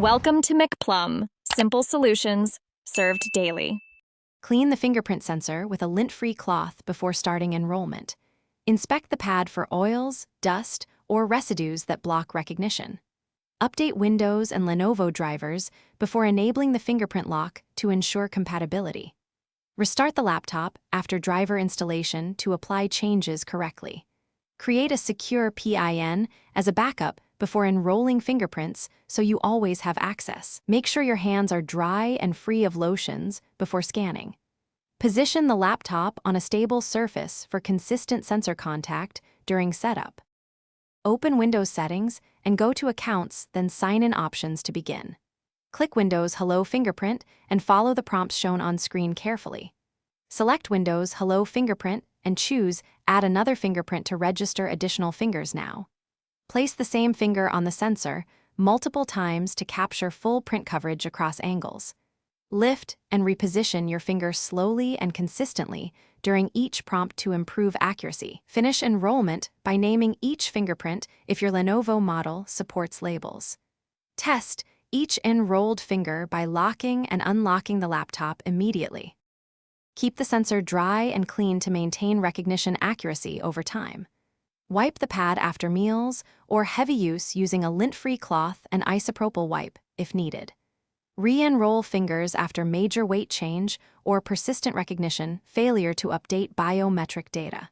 Welcome to McPlum, simple solutions served daily. Clean the fingerprint sensor with a lint-free cloth before starting enrollment. Inspect the pad for oils, dust, or residues that block recognition. Update Windows and Lenovo drivers before enabling the fingerprint lock to ensure compatibility. Restart the laptop after driver installation to apply changes correctly. Create a secure PIN as a backup before enrolling fingerprints so you always have access. Make sure your hands are dry and free of lotions before scanning. Position the laptop on a stable surface for consistent sensor contact during setup. Open Windows Settings and go to Accounts, then Sign-in Options to begin. Click Windows Hello Fingerprint and follow the prompts shown on screen carefully. Select Windows Hello Fingerprint and choose Add another fingerprint to register additional fingers now. Place the same finger on the sensor multiple times to capture full print coverage across angles. Lift and reposition your finger slowly and consistently during each prompt to improve accuracy. Finish enrollment by naming each fingerprint if your Lenovo model supports labels. Test each enrolled finger by locking and unlocking the laptop immediately. Keep the sensor dry and clean to maintain recognition accuracy over time. Wipe the pad after meals or heavy use using a lint-free cloth and isopropyl wipe if needed. Re-enroll fingers after major weight change or persistent recognition failure to update biometric data.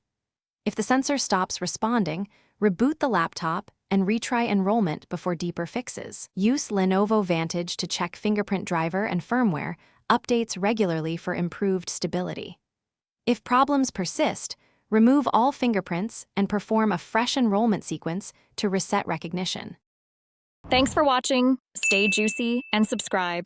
If the sensor stops responding, reboot the laptop and retry enrollment before deeper fixes. Use Lenovo Vantage to check fingerprint driver and firmware updates regularly for improved stability. If problems persist, remove all fingerprints and perform a fresh enrollment sequence to reset recognition. Thanks for watching. Stay juicy and subscribe.